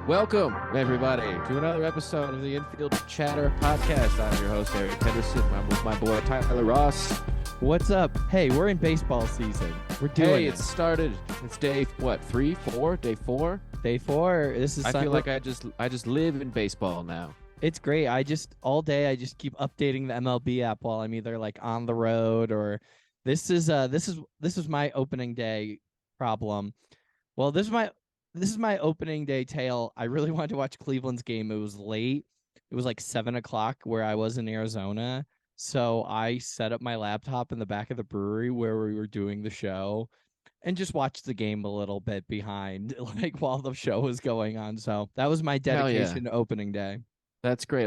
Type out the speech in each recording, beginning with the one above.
Welcome, everybody, to another episode of the Infield Chatter podcast. I'm your host, Eric Henderson. I'm with my boy, Tyler Ross. What's up? Hey, we're in baseball season. We're doing Hey, it. it started. It's day, what, 3, 4? Day 4? Day 4. This is I feel like I just live in baseball now. It's great. All day I just keep updating the MLB app while I'm either like on the road or this is my opening day problem. Well, this is my opening day tale. I really wanted to watch Cleveland's game. It was late. It was like 7:00 where I was in Arizona. So I set up my laptop in the back of the brewery where we were doing the show and just watched the game a little bit behind, like while the show was going on. So that was my dedication to opening day. That's great.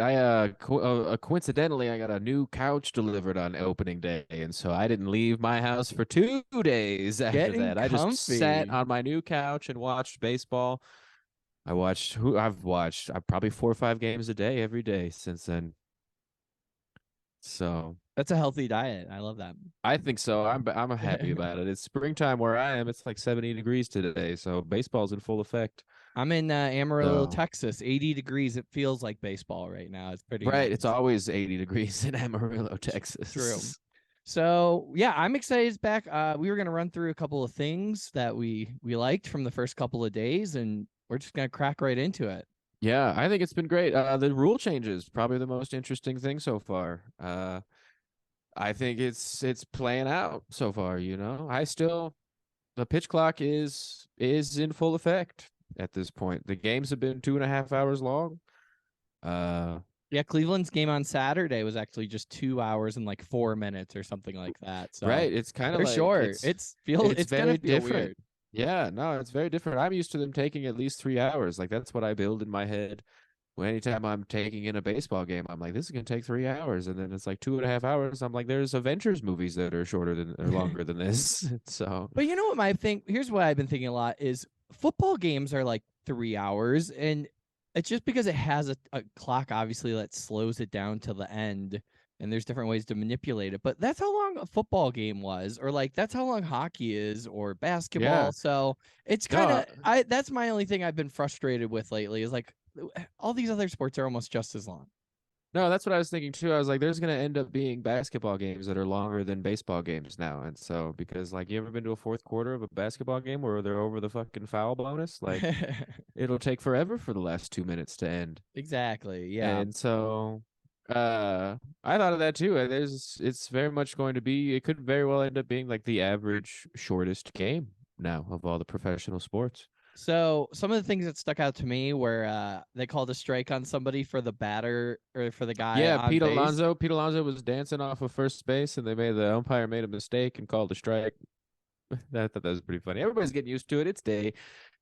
Coincidentally, I got a new couch delivered on opening day, and so I didn't leave my house for 2 days after Getting that. I just comfy. sat on my new couch and watched baseball. I've watched probably 4 or 5 games a day every day since then. So That's a healthy diet. I love that. I think so. I'm happy about it. It's springtime where I am. It's like 70 degrees today, so baseball's in full effect. I'm in Amarillo, Texas. 80 degrees. It feels like baseball right now. It's pretty right. nice. It's always 80 degrees in Amarillo, Texas. True. So yeah, I'm excited it's back. We were gonna run through a couple of things that we liked from the first couple of days, and we're just gonna crack right into it. Yeah, I think it's been great. The rule changes probably the most interesting thing so far. I think it's playing out so far. The pitch clock is in full effect at this point. The games have been 2.5 hours long. Yeah, Cleveland's game on Saturday was actually just 2 hours and like 4 minutes or something like that. So right, it's kind of like short. It's very different. Weird. Yeah, no, it's very different. I'm used to them taking at least 3 hours. Like that's what I build in my head. When anytime I'm taking in a baseball game, I'm like, this is gonna take 3 hours, and then it's like 2.5 hours. I'm like, there's Avengers movies that are longer than this. So, but you know what here's what I've been thinking a lot is football games are like 3 hours, and it's just because it has a clock, obviously, that slows it down to the end, and there's different ways to manipulate it. But that's how long a football game was, or like that's how long hockey is, or basketball. Yeah. So it's kind of that's my only thing I've been frustrated with lately is like all these other sports are almost just as long. No, that's what I was thinking too. I was like, there's gonna end up being basketball games that are longer than baseball games now, and so because like you ever been to a fourth quarter of a basketball game where they're over the fucking foul bonus, like it'll take forever for the last 2 minutes to end. Exactly. Yeah. And so, I thought of that too. It's very much going to be. It could very well end up being like the average shortest game now of all the professional sports. So some of the things that stuck out to me were they called a strike on somebody for the batter or for the guy. Yeah, Pete base. Alonso. Pete Alonso was dancing off of first base, and the umpire made a mistake and called a strike. I thought that was pretty funny. Everybody's getting used to it. It's day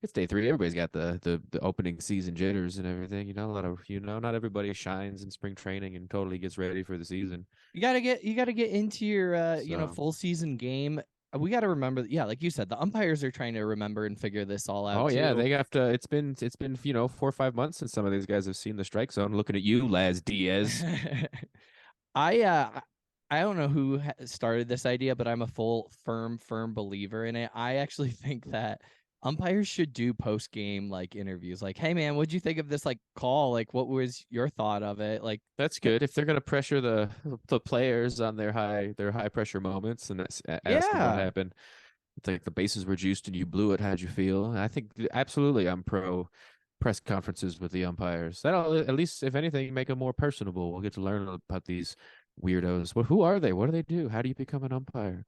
3. Everybody's got the opening season jitters and everything. Not everybody shines in spring training and totally gets ready for the season. You gotta get into your full season game. We got to remember, yeah, like you said, the umpires are trying to remember and figure this all out. Oh yeah, too. they have to. It's been 4 or 5 months since some of these guys have seen the strike zone. Looking at you, Laz Diaz. I don't know who started this idea, but I'm a firm believer in it. I actually think that umpires should do post game like interviews, like, "Hey man, what'd you think of this like call? Like, what was your thought of it?" Like, that's good if they're gonna pressure the players on their high pressure moments and ask them what happened. It's like the bases were juiced and you blew it. How'd you feel? I think absolutely, I'm pro press conferences with the umpires. That'll at least, if anything, make them more personable. We'll get to learn about these weirdos. Well, who are they? What do they do? How do you become an umpire?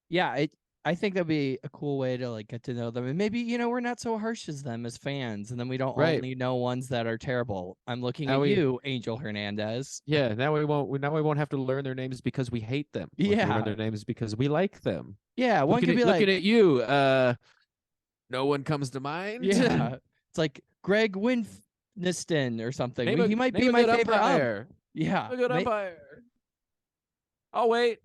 Yeah, I think that'd be a cool way to like get to know them, and maybe we're not so harsh as them as fans, and then we don't only know ones that are terrible. I'm looking at you, Angel Hernandez. Yeah, now we won't have to learn their names because we hate them. We learn their names because we like them. Yeah, one could be like looking at you. No one comes to mind. Yeah, it's like Greg Winfniston or something. He might be my favorite umpire. Yeah, a good umpire. Oh wait,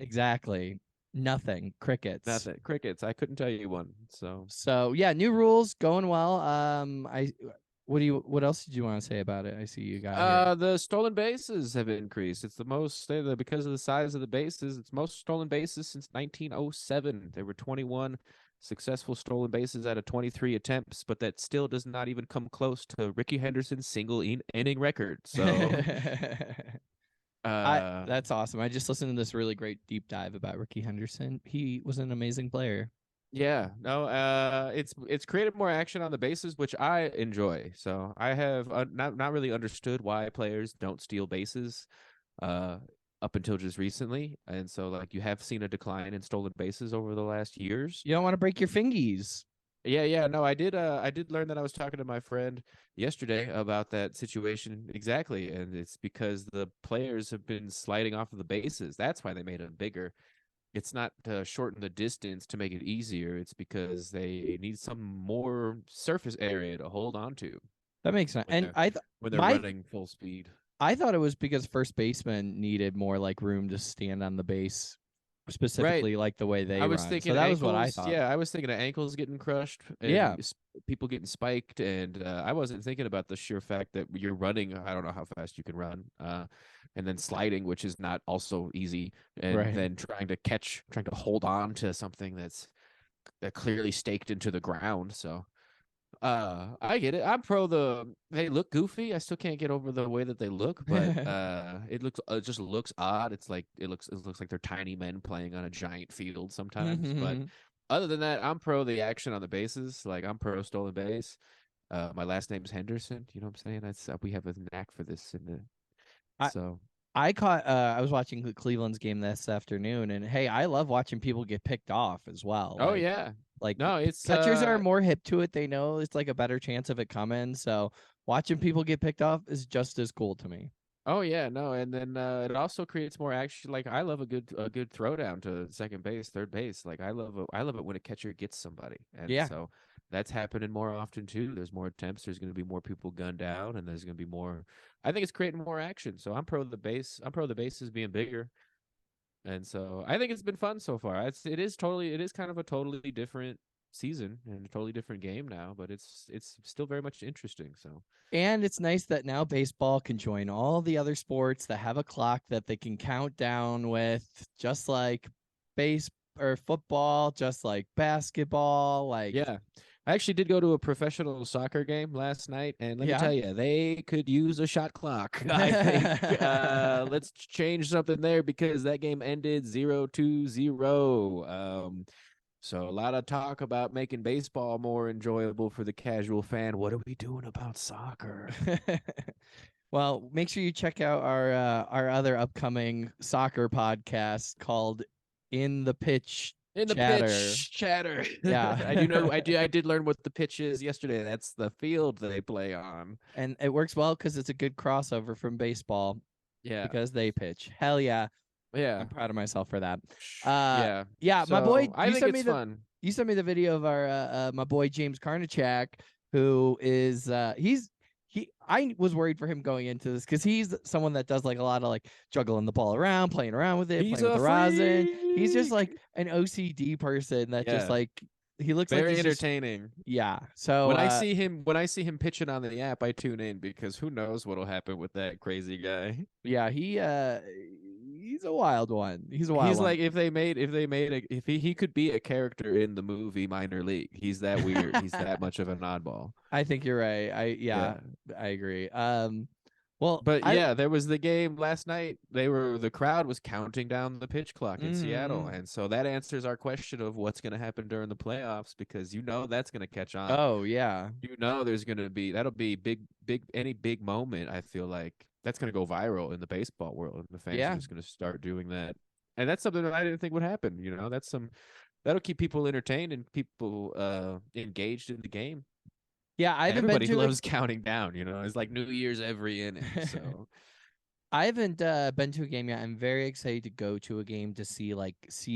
exactly. Nothing. Crickets. Nothing. Crickets. I couldn't tell you one. So yeah, new rules going well. What else did you want to say about it? I see you got the stolen bases have increased. It's the most because of the size of the bases. It's most stolen bases since 1907. There were 21 successful stolen bases out of 23 attempts, but that still does not even come close to Ricky Henderson's single inning record. So, I uh, that's awesome. I just listened to this really great deep dive about Ricky Henderson. He was an amazing player. yeah, no, it's created more action on the bases, which I enjoy. So I have not really understood why players don't steal bases, uh, up until just recently, and so like you have seen a decline in stolen bases over the last years. You don't want to break your fingies. Yeah, yeah, no, I did learn that. I was talking to my friend yesterday about that situation exactly, and it's because the players have been sliding off of the bases. That's why they made them bigger. It's not to shorten the distance to make it easier. It's because they need some more surface area to hold on to That makes sense. when And they're I th- when they're my running full speed. I thought it was because first baseman needed more like room to stand on the base, Right. specifically like the way I they was run. So thinking that was what I ankles. thought. Yeah, I was thinking of ankles getting crushed Yeah. and people getting spiked, and I wasn't thinking about the sheer fact that you're running. I don't know how fast you can run, and then sliding, which is not also easy, and Right. then trying to hold on to something that's clearly staked into the ground. So I get it. I'm pro they look goofy. I still can't get over the way that they look, but it just looks odd. It looks like they're tiny men playing on a giant field sometimes. But other than that, I'm pro the action on the bases. Like I'm pro stolen base. My last name is Henderson. You know what I'm saying? That's we have a knack for this in the I so I was watching Cleveland's game this afternoon, and hey, I love watching people get picked off as well. oh yeah. Like No, it's catchers are more hip to it. They know it's like a better chance of it coming. So watching people get picked off is just as cool to me. oh yeah, no, and then it also creates more action. Like I love a good throwdown to second base, third base. Like I love it when a catcher gets somebody, and Yeah. so that's happening more often too. There's more attempts. There's going to be more people gunned down, and there's going to be more. I think it's creating more action. So I'm pro the base. I'm pro the bases being bigger, and so I think it's been fun so far. It is kind of a totally different season and a totally different game now, but it's still very much interesting. So And it's nice that now baseball can join all the other sports that have a clock that they can count down with, just like base or football, just like basketball. Like, yeah. I actually did go to a professional soccer game last night, and let me yeah. tell you, they could use a shot clock. I think let's change something there because that game ended 0-0. So a lot of talk about making baseball more enjoyable for the casual fan. What are we doing about soccer? Well, make sure you check out our other upcoming soccer podcast called In the Pitch In the Chatter. pitch chatter. Yeah. I did learn what the pitch is yesterday. That's the field they play on. And it works well because it's a good crossover from baseball Yeah. because they pitch. Hell yeah. Yeah. I'm proud of myself for that. Yeah. Yeah, my boy, So I think it's fun. you sent me the video of our my boy James Karnachak, who is I was worried for him going into this because he's someone that does like a lot of like juggling the ball around, playing around with it, He's playing with a the rosin. He's just like freak. an OCD person that just Yeah. like he looks like Very he's just entertaining. yeah. So When I see him pitching on the app, I tune in because who knows what'll happen with that crazy guy. yeah, he's a wild one. He's a wild He's one. like if he could be a character in the movie Minor League. He's that weird. He's that much of an oddball. I think you're right. Yeah. I agree. Well, But I yeah, there was the game last night. The crowd was counting down the pitch clock in Seattle, mm, and so that answers our question of what's going to happen during the playoffs because you know that's going to catch on. oh yeah. You know there's going to be that'll be any big moment. I feel like that's going to go viral in the baseball world, and the fans are Yeah. just going to start doing that. And that's something that I didn't think would happen. You know, that'll keep people entertained and people engaged in the game. Yeah, I haven't been Everybody to a loves counting down. You know, it's like New Year's every inning. So. I haven't been to a game yet. I'm very excited to go to a game to see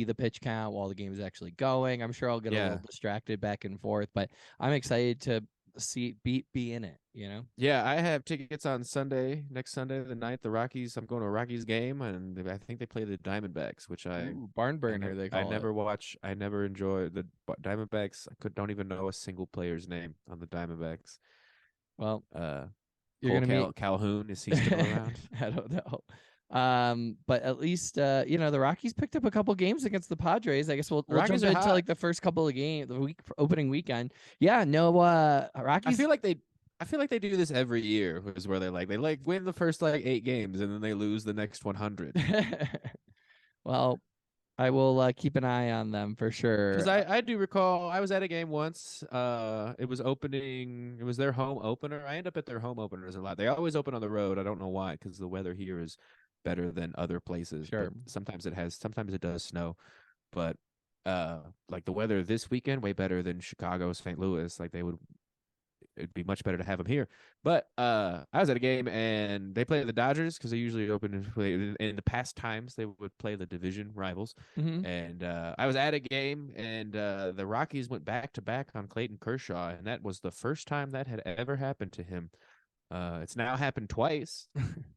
the pitch count while the game is actually going. I'm sure I'll get a little Yeah. distracted back and forth, but I'm excited to be in it, you know? Yeah, I have tickets on next Sunday, the 9th, the Rockies. I'm going to a Rockies game, and I think they play the Diamondbacks, which Ooh, barn burner they I call it. never watch. I never enjoy the Diamondbacks. Don't even know a single player's name on the Diamondbacks. Well, Uh, you're gonna meet Calhoun, is he still around? I don't know. But at least the Rockies picked up a couple games against the Padres. I guess we'll The we'll Rockies jump are into hot. like the first couple of games, the opening weekend. Yeah, no, I Rockies. feel like they I feel like they do this every year, is where they win the first like 8 games and then they lose the next 100. Well, I will keep an eye on them for Because sure. I do recall I was at a game once. It was their home opener. I end up at their home openers a lot. They always open on the road. I don't know why, because the weather here is better than other places. But Sure. sometimes it does snow. But like the weather this weekend, way better than Chicago, St. Louis. Like it'd be much better to have them here. But I was at a game and they played the Dodgers because they usually open and play in the past times they would play the division rivals. Hmm. And I was at a game and the Rockies went back to back on Clayton Kershaw, and that was the first time that had ever happened to him. It's now happened twice,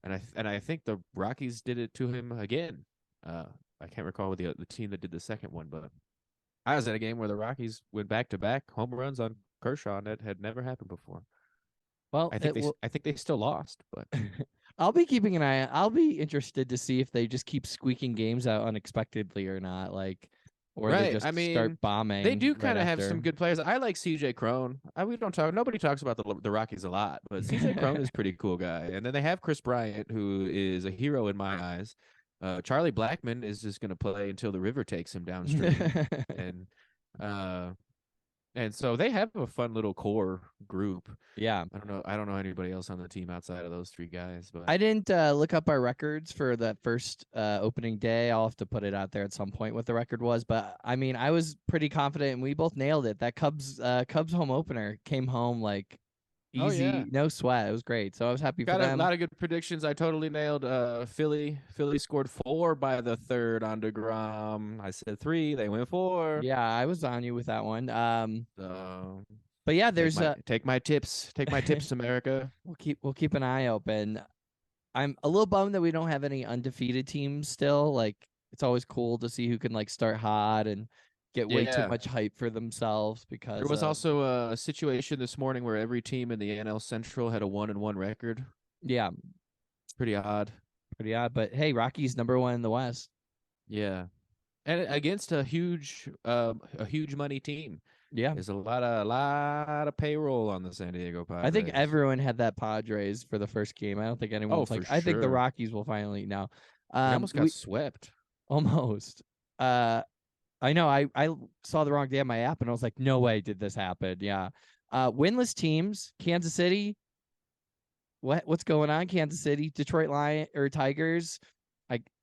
and I think the Rockies did it to him again. Uh, I can't recall the team that did the second one, but I was at a game where the Rockies went back to back home runs on Kershaw, and that had never happened before. Well, it will. I think they still lost, but I'll be keeping an eye. I'll be interested to see if they just keep squeaking games out unexpectedly or not, like, or they right. I just start mean, they bombing do right kind of have some after. good players. I like CJ Crone. We don't talk. Nobody talks about the Rockies a lot, but CJ Crone is a pretty cool guy. And then they have Chris Bryant, who is a hero in my eyes. Charlie Blackmon is just going to play until the river takes him downstream, and uh, and so they have a fun little core group. Yeah. I don't know anybody else on the team outside of those three guys, but I didn't look up our records for that first opening day. I'll have to put it out there at some point what the record was, but I mean, I was pretty confident, and we both nailed it. That Cubs home opener came home like oh yeah, easy, no sweat. It was great, so I was happy for got a them. lot of good predictions. I totally nailed Philly scored 4 by the third on DeGrom. I said 3, they went 4. Yeah, I was on you with that one. So But yeah, there's a take my tips. Take my tips, America. we'll keep an eye open. I'm a little bummed that we don't have any undefeated teams still. Like, it's always cool to see who can like start hot and get way too Yeah. much hype for themselves There because was also a situation this morning where every team in the NL Central had a 1-1 record. yeah, It's pretty odd. pretty odd. But hey, Rockies number 1 in the West. Yeah. And against a huge money team. Yeah. There's a lot of payroll on the San Diego I think Padres. everyone had that Padres for the first game. I don't think Oh, anyone's for like, I think the sure. Rockies will finally now. They almost got We swept. almost. I know I saw the wrong day on my app and I was like, no way did this happen. Yeah. Winless teams, Kansas City. What's going on? Kansas City, Detroit Lion or Tigers.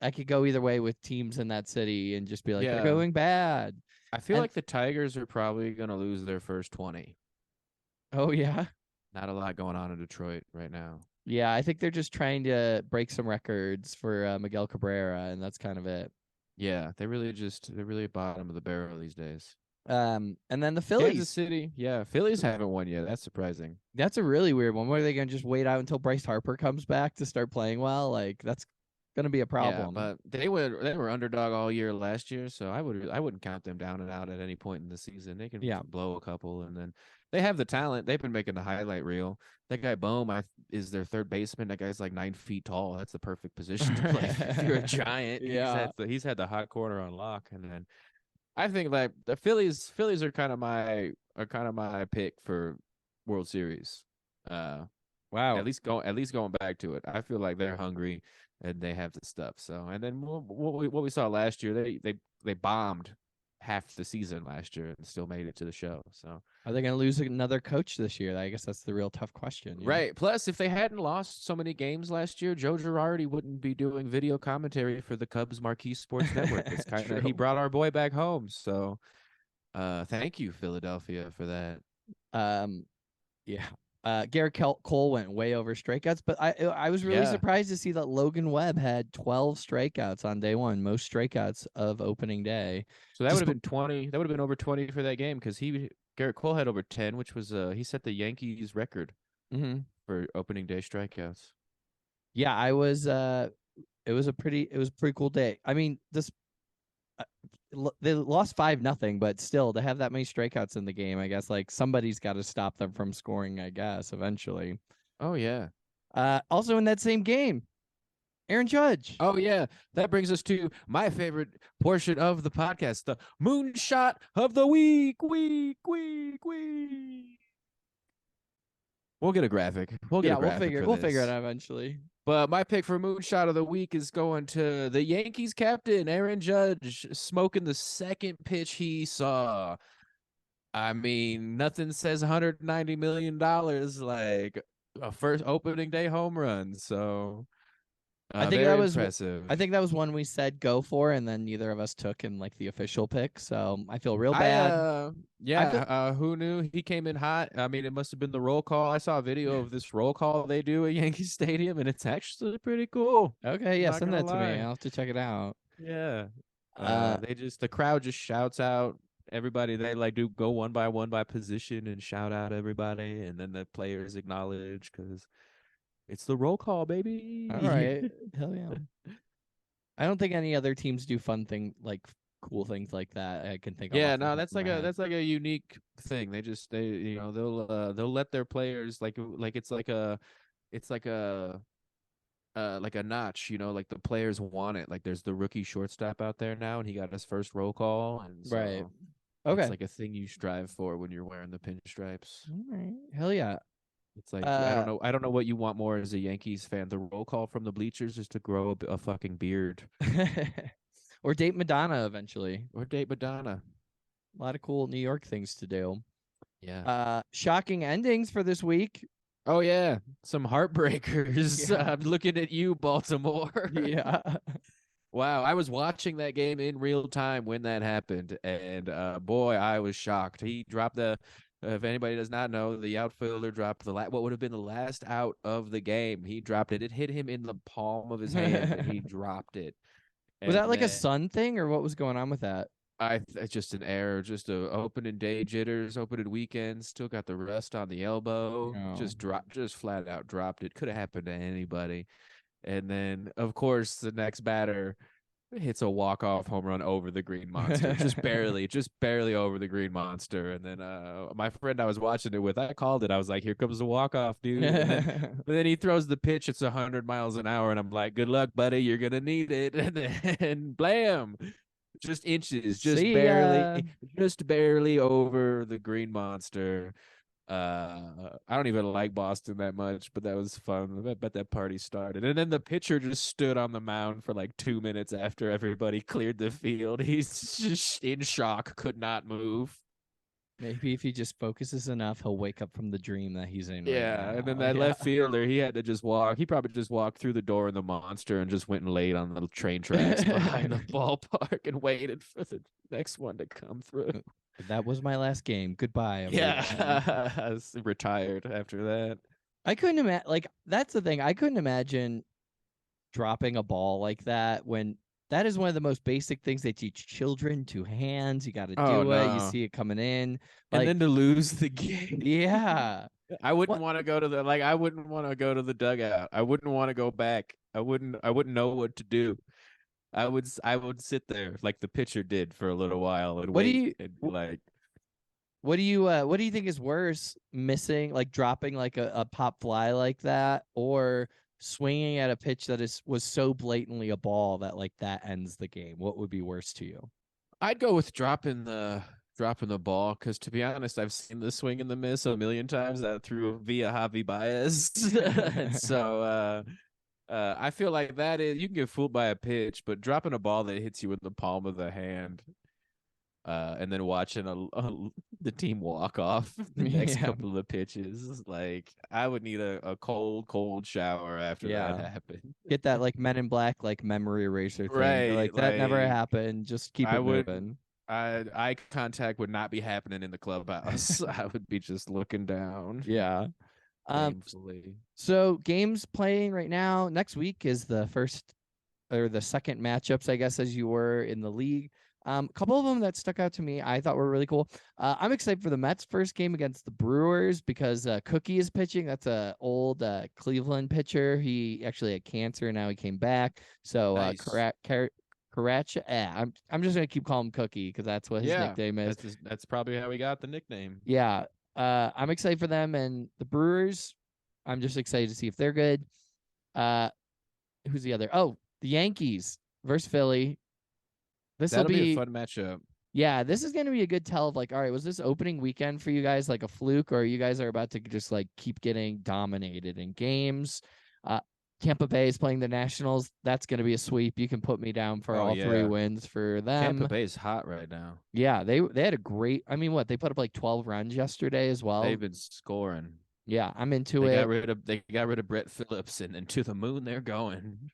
I could go either way with teams in that city and just be like, they're Yeah. going bad. I feel And like the Tigers are probably going to lose their first 20. oh yeah. Not a lot going on in Detroit right now. Yeah, I think they're just trying to break some records for Miguel Cabrera, and that's kind of it. Yeah, they're really bottom of the barrel these days. And then the Kansas Phillies. City, yeah, Phillies haven't won yet. That's surprising. That's a really weird one. What are they gonna just wait out until Bryce Harper comes back to start playing well? Like that's gonna be a Yeah, problem. but they were underdog all year last year, so I wouldn't count them down and out at any point in the season. They can Yeah. blow a couple, and then they have the talent. They've been making the highlight reel. That guy Bohm is their third baseman. That guy's like 9 feet tall. That's the perfect position to play if you're a giant. Yeah. He's had the hot corner on lock, and then I think like the Phillies are kind of my pick for World Series. Uh, Wow. at least going back to it. I feel like they're hungry and they have the stuff. So and then what we saw last year, they bombed half the season last year and still made it to the show. So Are they gonna lose another coach this year? I guess that's the real tough question. right. Plus, if they hadn't lost so many games last year, Joe Girardi wouldn't be doing video commentary for the Cubs Marquee Sports Network. It's kind of he True. brought our boy back home. So thank you, Philadelphia, for that. Um. Yeah. Garrett Cole went way over strikeouts, but I was really Yeah. surprised to see that Logan Webb had 12 strikeouts on day one, most strikeouts of opening day. So that would Just have been 20. That would have been over 20 for that game because Garrett Cole had over 10, which was he set the Yankees record mm-hmm. for opening day strikeouts. Yeah, I was. It was a pretty cool day. I mean, this they lost 5-0, but still to have that many strikeouts in the game, I guess like somebody's got to stop them from scoring. I guess eventually. Oh yeah. Also in that same game, Aaron Judge. Oh yeah, that brings us to my favorite portion of the podcast, the moonshot of the week. We'll get a graphic. We'll get a Yeah, graphic for we'll figure it this. out eventually. But my pick for moonshot of the week is going to the Yankees captain, Aaron Judge, smoking the second pitch he saw. I mean, nothing says $190 million like a first opening day home run. So I think that very was impressive. I think that was one we said go for, and then neither of us took in like the official pick. So I feel real bad. I feel Who knew he came in hot? I mean, it must have been the roll call. I saw a video of this roll call they do at Yankee Stadium, and it's actually pretty cool. okay. I'm Yeah, not send gonna that to me. lie. I'll have to check it out. Yeah. Uh, The crowd just shouts out everybody. They like do go one by position and shout out everybody, and then the players acknowledge because it's the roll call, all baby. right. Hell yeah. I don't think any other teams do fun thing like cool things like that. I can think of Yeah, off the no, top of my head. that's like a unique thing. They they'll let their players like it's like a notch, like the players want it. Like there's the rookie shortstop out there now, and he got his first roll call, and Right. so it's Okay. like a thing you strive for when you're wearing the pinstripes. All right. Hell yeah. It's like Uh, I don't know what you want more as a Yankees fan. The roll call from the bleachers is to grow a fucking beard or date Madonna eventually. or date Madonna. A lot of cool New York things to do. Yeah. Shocking endings for this week. Oh yeah, some heartbreakers. Yeah. I'm looking at you, Baltimore. Yeah. Wow, I was watching that game in real time when that happened, and boy, I was shocked. He dropped the. If anybody does not know, the outfielder dropped what would have been the last out of the game. He dropped it. It hit him in the palm of his hand, and he dropped it. Was And that like a then sun thing or what was going on with that? just an error, just a opening day jitters, opening weekends. Still got the rust on the elbow. No. Just flat out dropped it. Could have happened to anybody. And then, of course, the next batter hits a walk-off home run over the green monster, just barely over the green monster. And then my friend I was watching it with, I called it. I was like, here comes the walk-off, dude. And then but then he throws the pitch. It's 100 miles an hour, and I'm like, good luck, buddy. You're gonna need it. And then blam, just inches, See ya. just barely over the green monster. I don't even like Boston that much, but that was fun. I bet that party started. And then the pitcher just stood on the mound for like 2 minutes after everybody cleared the field. He's just in shock, could not move. Maybe if he just focuses enough, he'll wake up from the dream that he's in right Yeah, and then now. that Yeah. left fielder, he had to just walk. He probably just walked through the door in the monster and just went and laid on the train tracks behind the ballpark and waited for the next one to come through. That was my last game. Goodbye, everyone. Yeah, I was retired after that. I couldn't imagine. Like that's the thing. I couldn't imagine dropping a ball like that when that is one of the most basic things they teach children to hands. You got to Oh do it. You no. see it coming in. And Like, then to lose the game. yeah. I wouldn't What? want to go to the I wouldn't want to go to the dugout. I wouldn't want to go back. I wouldn't know what to do. I would sit there like the pitcher did for a little while and What do wait you? and be like, What do you think is worse? Missing, like dropping like a pop fly like that, or swinging at a pitch that was so blatantly a ball that like that ends the game? What would be worse to you? I'd go with dropping the ball because to be honest, I've seen the swing and the miss a million times that through via Javi Baez, and so I feel like that is you can get fooled by a pitch, but dropping a ball that hits you in the palm of the hand, and then watching the team walk off the next Yeah. couple of pitches, like I would need a cold shower after that Yeah. happened. Get that like Men in Black like memory eraser thing. You're Right, like that never like happened. Just keep I it would. moving. Eye contact would not be happening in the clubhouse. I would be just looking down Yeah. Um. blamefully. So games playing right now. Next week is the first or the second matchups, I guess, as you were in the league. A couple of them that stuck out to me, I thought were really cool. I'm excited for the Mets' first game against the Brewers because Cookie is pitching. That's a old Cleveland pitcher. He actually had cancer, and now he came back. So Nice. Karacha, I'm just gonna keep calling him Cookie because that's what his Yeah, nickname is. that's probably how we got the nickname. Yeah. I'm excited for them and the Brewers. I'm just excited to see if they're good. Uh, who's the other? Oh, the Yankees versus Philly. This will That'll be a be fun matchup. Yeah, this is going to be a good tell of like, all right, was this opening weekend for you guys like a fluke, or you guys are about to just like keep getting dominated in games? Uh, Tampa Bay is playing the Nationals. That's going to be a sweep. You can put me down for Oh all three yeah, wins for Tampa them. Bay is hot right now. Yeah, they had a great. I mean, what they put up like 12 runs yesterday as well. They've been scoring. Yeah, I'm into it. They got rid of Brett Phillips and to the moon they're going.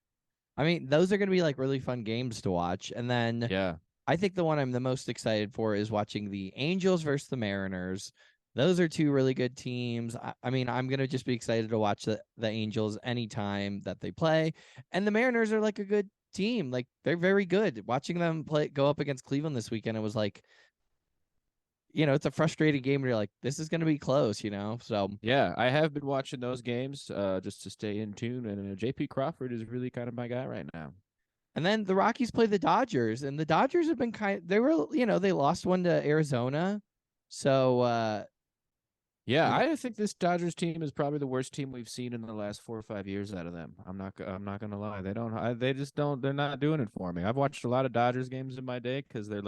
I mean, those are going to be like really fun games to watch. And then Yeah. I think the one I'm the most excited for is watching the Angels versus the Mariners. Those are two really good teams. I mean, I'm gonna just be excited to watch the Angels anytime that they play, and the Mariners are like a good team. Like they're very good. Watching them play go up against Cleveland this weekend, it was like, it's a frustrating game where you're like, this is gonna be close, So Yeah, I have been watching those games just to stay in tune, and JP Crawford is really kind of my guy right now. And then the Rockies play the Dodgers, and the Dodgers have been they were, they lost one to Arizona. So, yeah, I think this Dodgers team is probably the worst team we've seen in the last 4 or 5 years out of them. I'm not gonna lie. They just don't. They're not doing it for me. I've watched a lot of Dodgers games in my day because they're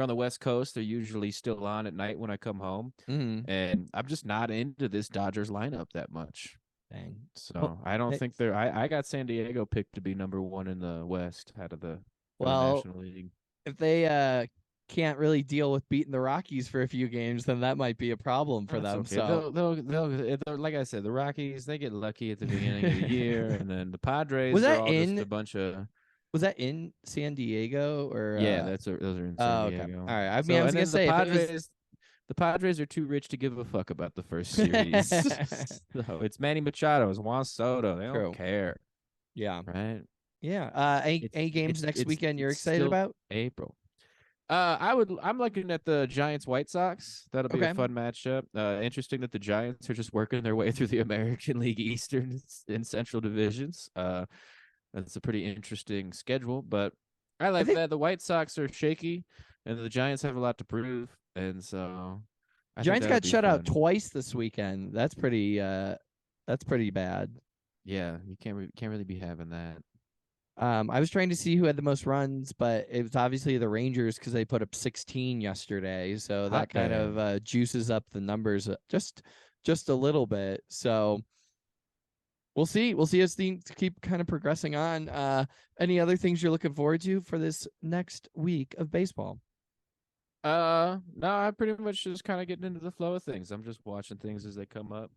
on the West Coast. They're usually still on at night when I come home, and I'm just not into this Dodgers lineup that much. Dang. So I don't think they're. I got San Diego picked to be number 1 in the West out of the National League. If they can't really deal with beating the Rockies for a few games, then that might be a problem for them. Okay. So They'll like I said, the Rockies, they get lucky at the beginning of the year, and then the Padres was are that all just a bunch of. Was that in San Diego or? Yeah, those are in San Diego. Okay. All right. I mean, I was gonna say the Padres are too rich to give a fuck about the first series. So it's Manny Machado, it's Juan Soto. They don't care. Yeah. Right. Yeah. Any games next weekend you're excited about? April. I'm looking at the Giants White Sox. That'll be a fun matchup. Interesting that the Giants are just working their way through the American League Eastern and Central divisions. That's a pretty interesting schedule, but I like that. The White Sox are shaky, and the Giants have a lot to prove, and so Giants got shut out twice this weekend. That's pretty bad. Yeah, you can't really be having that. I was trying to see who had the most runs, but it was obviously the Rangers because they put up 16 yesterday. So that kind of juices up the numbers just a little bit. So we'll see. We'll see as things keep kind of progressing on. Any other things you're looking forward to for this next week of baseball? No, I'm pretty much just kind of getting into the flow of things. I'm just watching things as they come up.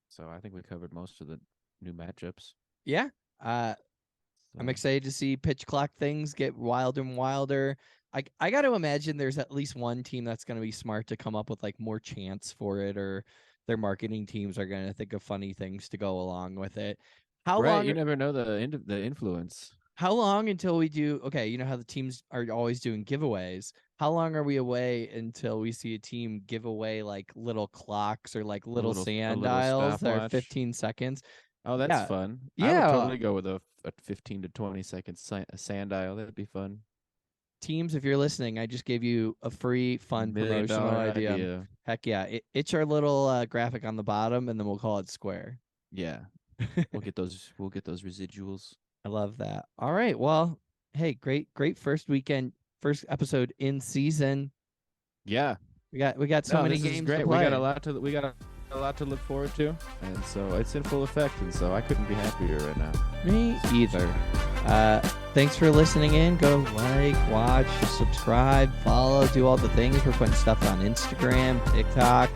So I think we covered most of the new matchups. Yeah. I'm excited to see pitch clock things get wilder and wilder. I got to imagine there's at least one team that's going to be smart to come up with like more chance for it, or their marketing teams are going to think of funny things to go along with it. How long? You never know the influence. How long until we do? Okay, you know how the teams are always doing giveaways. How long are we away until we see a team give away like little clocks or like little sand dials that are 15 seconds? Oh, that's fun. Yeah. I would totally go with a 15 to 20 second sand dial. That'd be fun. Teams, if you're listening, I just gave you a free, fun promotional idea. Heck yeah. It's our little graphic on the bottom, and then we'll call it square. Yeah. We'll get those residuals. I love that. All right. Well, hey, great first episode in season. Yeah. We got so many games to play. We got a lot to look forward to, and so it's in full effect, and so I couldn't be happier right now. Me either. Thanks for listening in. Go like, watch, subscribe, follow, do all the things. We're putting stuff on Instagram, TikTok.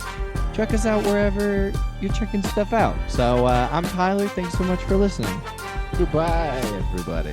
Check us out wherever you're checking stuff out. So I'm Tyler. Thanks so much for listening. Goodbye, everybody.